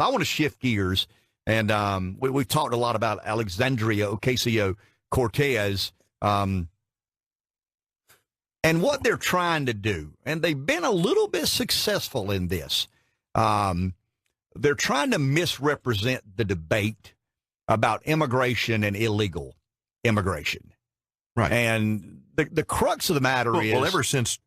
I want to shift gears, and we've talked a lot about Alexandria Ocasio-Cortez and what they're trying to do. And they've been a little bit successful in this. They're trying to misrepresent the debate about immigration and illegal immigration. Right. And the crux of the matter is... Well, ever since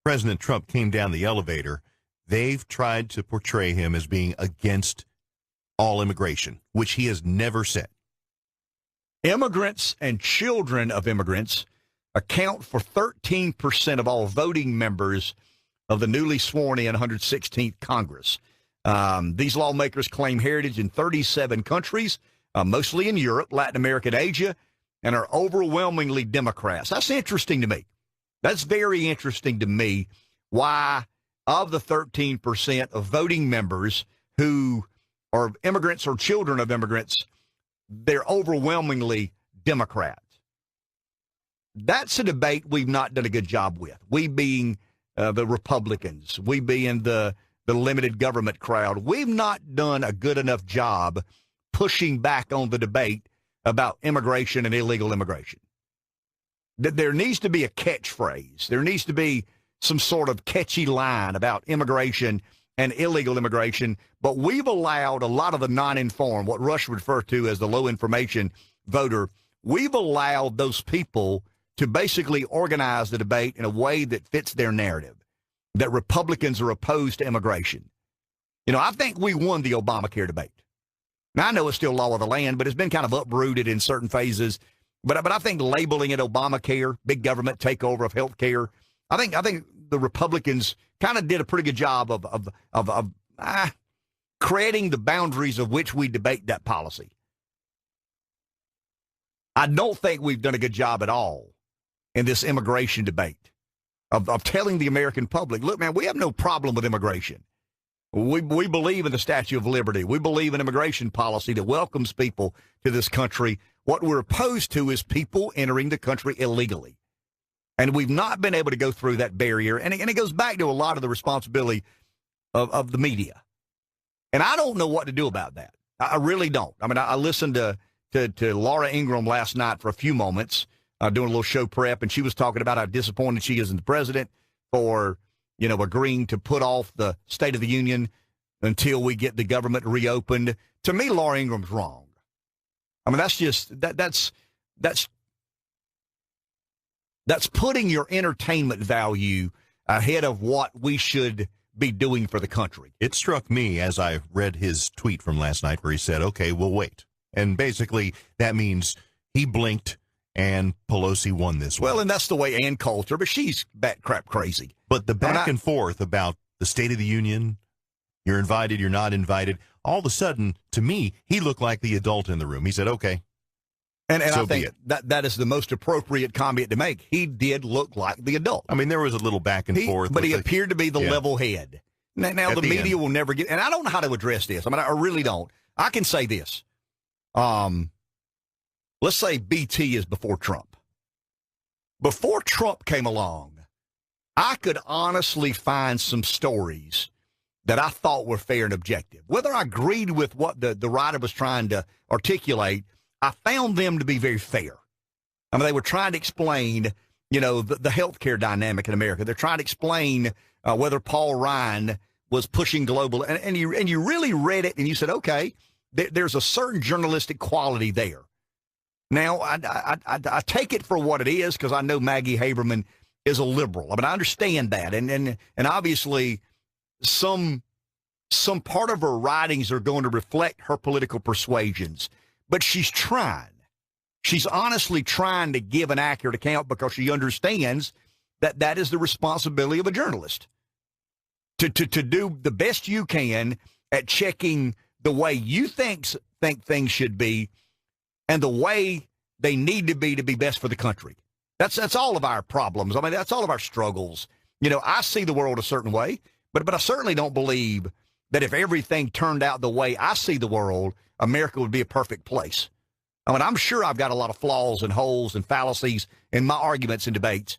President Trump came down the elevator, they've tried to portray him as being against all immigration, which he has never said. Immigrants and children of immigrants account for 13% of all voting members of the newly sworn in 116th Congress. These lawmakers claim heritage in 37 countries, mostly in Europe, Latin America, and Asia, and are overwhelmingly Democrats. That's interesting to me. That's very interesting to me, why of the 13% of voting members who are immigrants or children of immigrants, they're overwhelmingly Democrats. That's a debate we've not done a good job with. We being the Republicans, we being the limited government crowd, we've not done a good enough job pushing back on the debate about immigration and illegal immigration. There needs to be a catchphrase. There needs to be some sort of catchy line about immigration and illegal immigration, but we've allowed a lot of the non-informed, what Rush would refer to as the low information voter, we've allowed those people to basically organize the debate in a way that fits their narrative, that Republicans are opposed to immigration. You know, I think we won the Obamacare debate. Now, I know it's still law of the land, but it's been kind of uprooted in certain phases. But I think labeling it Obamacare, big government takeover of health care, I think the Republicans kind of did a pretty good job of creating the boundaries of which we debate that policy. I don't think we've done a good job at all in this immigration debate of telling the American public, look, man, we have no problem with immigration. We believe in the Statue of Liberty. We believe in immigration policy that welcomes people to this country. What we're opposed to is people entering the country illegally. And we've not been able to go through that barrier. And it goes back to a lot of the responsibility of the media. And I don't know what to do about that. I really don't. I mean, I listened to Laura Ingraham last night for a few moments, doing a little show prep, and she was talking about how disappointed she is in the president for, you know, agreeing to put off the State of the Union until we get the government reopened. To me, Laura Ingram's wrong. I mean, that's just that's putting your entertainment value ahead of what we should be doing for the country. It struck me as I read his tweet from last night where he said, okay, we'll wait. And basically that means he blinked and Pelosi won this one. Well, and that's the way Ann Coulter, but she's bat crap crazy. But the back and forth about the State of the Union, you're invited, you're not invited, all of a sudden, to me, he looked like the adult in the room. He said, okay. And so I think that is the most appropriate comment to make. He did look like the adult. I mean, there was a little back and forth. But he appeared to be the level head. Now the media will never get, and I don't know how to address this. I mean, I really don't. I can say this. Let's say BT is before Trump. Before Trump came along, I could honestly find some stories that I thought were fair and objective. Whether I agreed with what the writer was trying to articulate, I found them to be very fair. I mean, they were trying to explain, you know, the healthcare dynamic in America. They're trying to explain whether Paul Ryan was pushing global. And you really read it and you said, okay, there's a certain journalistic quality there. Now, I take it for what it is because I know Maggie Haberman is a liberal. I mean, I understand that. And obviously some part of her writings are going to reflect her political persuasions. But she's trying. She's honestly trying to give an accurate account because she understands that that is the responsibility of a journalist. To do the best you can at checking the way you think things should be and the way they need to be best for the country. That's all of our problems. I mean, that's all of our struggles. You know, I see the world a certain way, but I certainly don't believe that if everything turned out the way I see the world, America would be a perfect place. I mean, I'm sure I've got a lot of flaws and holes and fallacies in my arguments and debates.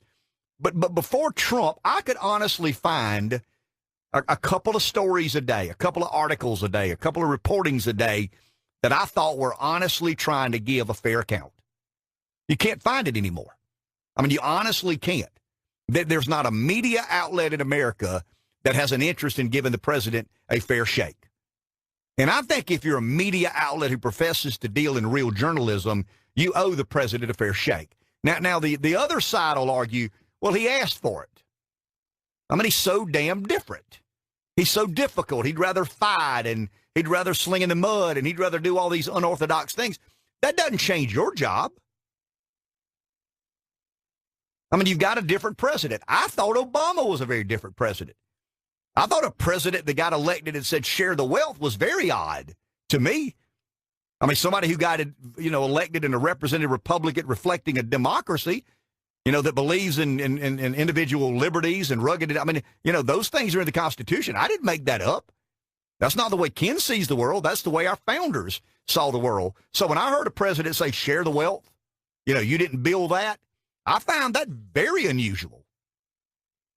But before Trump, I could honestly find a couple of stories a day, a couple of articles a day, a couple of reportings a day that I thought were honestly trying to give a fair account. You can't find it anymore. I mean, you honestly can't. There's not a media outlet in America that has an interest in giving the president a fair shake. And I think if you're a media outlet who professes to deal in real journalism, you owe the president a fair shake. Now the other side will argue, well, he asked for it. I mean, he's so damn different. He's so difficult. He'd rather fight, and he'd rather sling in the mud, and he'd rather do all these unorthodox things. That doesn't change your job. I mean, you've got a different president. I thought Obama was a very different president. I thought a president that got elected and said share the wealth was very odd to me. I mean, somebody who got, elected in a representative Republican reflecting a democracy, that believes in individual liberties and rugged. I mean, those things are in the Constitution. I didn't make that up. That's not the way Ken sees the world. That's the way our founders saw the world. So when I heard a president say share the wealth, you didn't build that, I found that very unusual.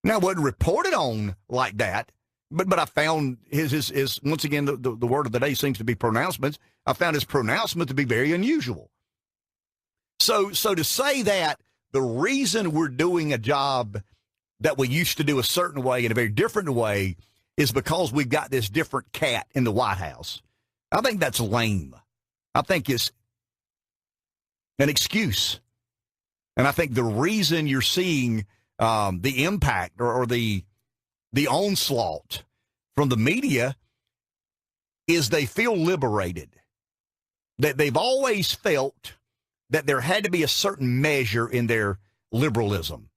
Now, it wasn't reported on like that, but I found his once again, the word of the day seems to be pronouncements. I found his pronouncement to be very unusual. So to say that the reason we're doing a job that we used to do a certain way in a very different way is because we've got this different cat in the White House, I think that's lame. I think it's an excuse. And I think the reason you're seeing the impact or the onslaught from the media is they feel liberated. That they've always felt that there had to be a certain measure in their liberalism.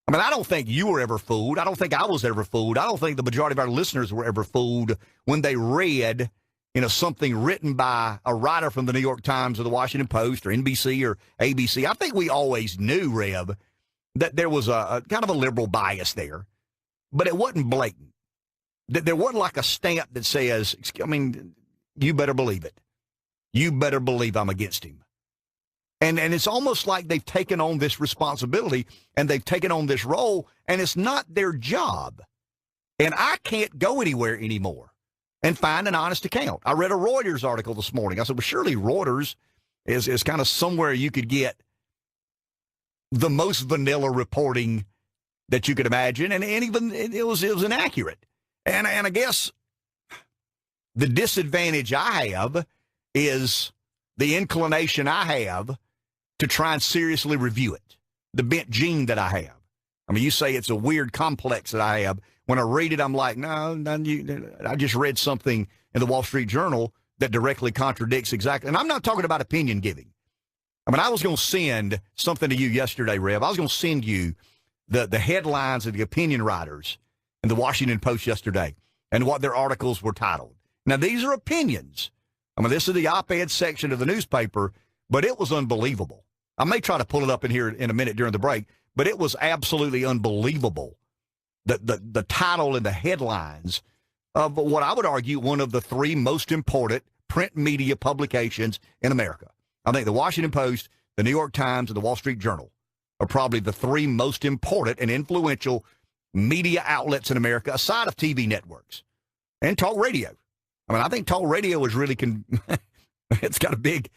I mean, I don't think you were ever fooled. I don't think I was ever fooled. I don't think the majority of our listeners were ever fooled when they read, something written by a writer from the New York Times or the Washington Post or NBC or ABC. I think we always knew, Reb, that there was a kind of a liberal bias there, but it wasn't blatant. That there wasn't like a stamp that says, you better believe it. You better believe I'm against him. And it's almost like they've taken on this responsibility and they've taken on this role, and it's not their job. And I can't go anywhere anymore and find an honest account. I read a Reuters article this morning. I said, well, surely Reuters is kind of somewhere you could get the most vanilla reporting that you could imagine. And even it was inaccurate. And I guess the disadvantage I have is the inclination I have to try and seriously review it, the bent gene that I have. I mean, you say it's a weird complex that I have. When I read it, I'm like, no, I just read something in the Wall Street Journal that directly contradicts exactly. And I'm not talking about opinion giving. I mean, I was going to send something to you yesterday, Rev. I was going to send you the headlines of the opinion writers in the Washington Post yesterday and what their articles were titled. Now, these are opinions. I mean, this is the op-ed section of the newspaper, but it was unbelievable. I may try to pull it up in here in a minute during the break, but it was absolutely unbelievable. The title and the headlines of what I would argue one of the three most important print media publications in America. I think the Washington Post, the New York Times, and the Wall Street Journal are probably the three most important and influential media outlets in America, aside of TV networks and talk radio. I mean, I think talk radio is really it's got a big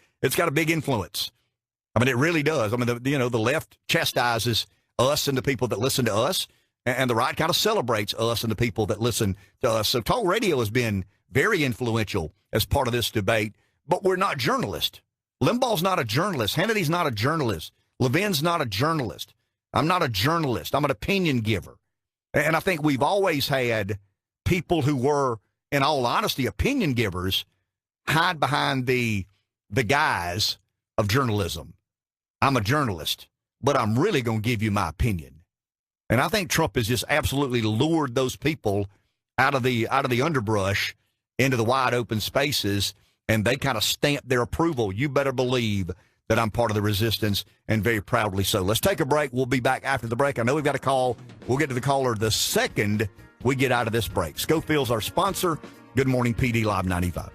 influence. I mean, it really does. I mean, the left chastises us and the people that listen to us, and the right kind of celebrates us and the people that listen to us. So talk radio has been very influential as part of this debate, but we're not journalists. Limbaugh's not a journalist. Hannity's not a journalist. Levin's not a journalist. I'm not a journalist. I'm an opinion giver. And I think we've always had people who were, in all honesty, opinion givers hide behind the guise of journalism. I'm a journalist, but I'm really going to give you my opinion. And I think Trump has just absolutely lured those people out of the underbrush into the wide open spaces, and they kind of stamp their approval. You better believe that I'm part of the resistance, and very proudly so. Let's take a break. We'll be back after the break. I know we've got a call. We'll get to the caller the second we get out of this break. Schofield's our sponsor. Good morning, PD Live 95.